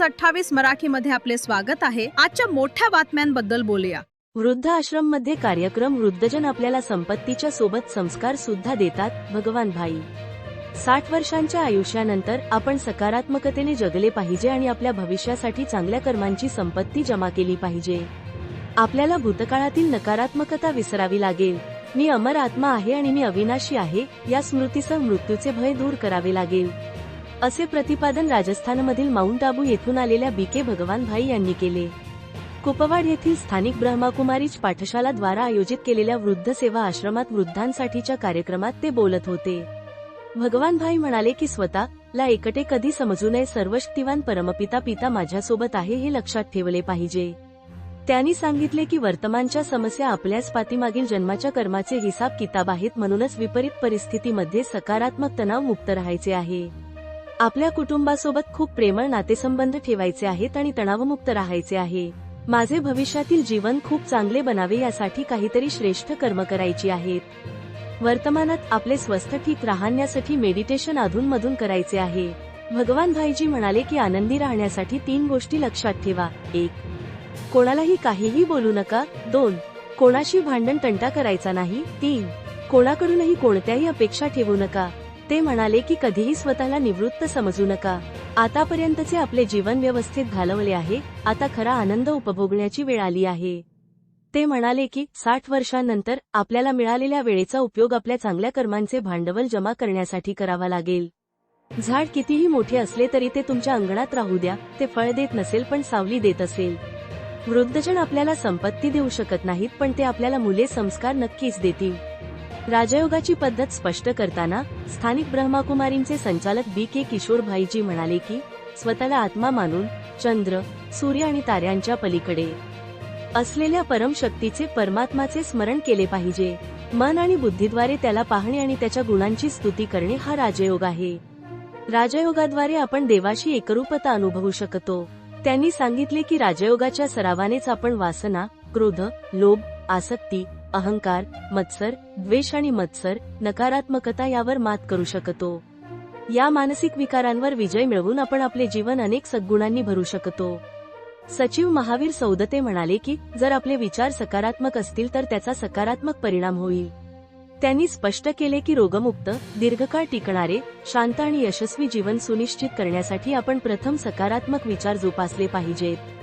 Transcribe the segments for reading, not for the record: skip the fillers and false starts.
28 मराठीमध्ये आपले स्वागत आहे। आजच्या मोठ्या बातम्यांबद्दल बोलूया। वृद्ध आश्रम मध्ये कार्यक्रम। वृद्धजन आपल्याला संपत्तीच्या सोबत संस्कार सुद्धा देतात। भगवान भाई 60 वर्षांच्या आयुष्यानंतर आपण सकारात्मकतेने जगले पाहिजे आणि आपल्या भविष्यासाठी चांगल्या कर्मांची संपत्ती जमा केली पाहिजे। आपल्याला भूतकाळातील नकारात्मकता विसरावी लागेल। मी अमर आत्मा आहे आणि मी अविनाशी आहे या स्मृतीसह मृत्यूचे भय दूर करावे लागेल, असे प्रतिपादन राजस्थानमधील माउंट आबू येथून आलेल्या बीके भगवान भाई यांनी केले। कुपवाड येथील स्थानिक ब्रह्माकुमारीज पाठशाला द्वारा आयोजित केलेल्या वृद्ध सेवा आश्रमात वृद्धांसाठीच्या कार्यक्रमात ते बोलत होते। भगवान भाई म्हणाले की स्वतःला एकटे कधी समजू नये। सर्वशक्तिवान परमपिता पिता माझ्यासोबत आहे हे लक्षात ठेवले पाहिजे। त्यांनी सांगितले की वर्तमानच्या समस्या आपल्याच पाठीमागील जन्माच्या कर्माचे हिसाब किताब आहेत। म्हणूनच विपरीत परिस्थितीमध्ये सकारात्मक तणाव मुक्त राहायचे आहे। आपल्या कुटुंबासोबत खूप प्रेमळ नातेसंबंध ठेवायचे आहेत आणि तणावमुक्त राहायचे आहे। माझे भविष्यातील जीवन खूप चांगले बनावे यासाठी काहीतरी श्रेष्ठ कर्म करायची आहेत। वर्तमानात आपले स्वस्थ ठीक राहण्यासाठी मेडिटेशन अधूनमधून करायचे आहे। भगवान भाईजी म्हणाले की आनंदी राहण्यासाठी 3 गोष्टी लक्षात ठेवा। 1. कोणालाही काहीही बोलू नका। 2. कोणाशी भांडण तंटा करायचा नाही। 3. कोणाकडूनही कोणत्याही अपेक्षा ठेवू नका। ते म्हणाले की कधीही स्वतःला निवृत्त समजू नका। आतापर्यंतचे आपले जीवन व्यवस्थित घालवले आहे, आता खरा आनंद उपभोगण्याची वेळ आली आहे। ते म्हणाले की 60 वर्षांनंतर आपल्याला मिळालेल्या वेळेचा उपयोग आपल्या चांगल्या कर्मांचे भांडवल जमा करण्यासाठी करावा लागेल। झाड कितीही मोठे असले तरी ते तुमच्या अंगणात राहू द्या, ते फळ देत नसेल पण सावली देत असेल। वृद्धजन आपल्याला संपत्ती देऊ शकत नाहीत, पण ते आपल्याला मुले संस्कार नक्कीच देतील। राजयोगाची पद्धत स्पष्ट करताना स्थानिक ब्रह्माकुमारींचे संचालक बीके किशोर भाईजी म्हणाले की स्वतःला आत्मा मानून चंद्र, सूर्य आणि ताऱ्यांच्या पलीकडे असलेल्या परमशक्तीचे परमात्माचे स्मरण केले पाहिजे। मन आणि बुद्धीद्वारे त्याला पाहणे आणि त्याच्या गुणांची स्तुती करणे हा राजयोग आहे। राजयोगाद्वारे आपण देवाशी एकरूपता अनुभवू शकतो। त्यांनी सांगितले की राजयोगाच्या सरावानेच आपण वासना, क्रोध, लोभ, आसक्ती, अहंकार, मत्सर, द्वेष आणि मत्सर, नकारात्मकता यावर मात करू शकतो। या मानसिक विकारांवर विजय मिळवून आपण आपले जीवन अनेक सद्गुणांनी भरू शकतो। सचिव महावीर सौदते म्हणाले की जर आपले विचार सकारात्मक असतील तर त्याचा सकारात्मक परिणाम होईल। त्यांनी स्पष्ट केले की रोगमुक्त, दीर्घकाळ टिकणारे, शांत आणि यशस्वी जीवन सुनिश्चित करण्यासाठी आपण प्रथम सकारात्मक विचार जोपासले पाहिजेत।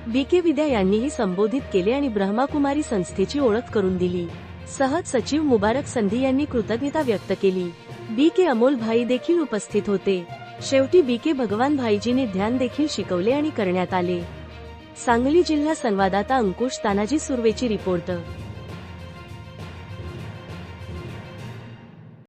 बीके विद्या यांनीही संबोधित केले आणि ब्रह्माकुमारी संस्थेची ओळख करून दिली। सहज सचिव मुबारक संधी यांनी कृतज्ञता व्यक्त केली। बीके अमोल भाई देखील उपस्थित होते। शेवटी बीके भगवान भाईजींनी ध्यान देखील शिकवले आणि करण्यात आले। सांगली जिल्हा संवाददाता अंकुश तानाजी सुर्वेची रिपोर्ट।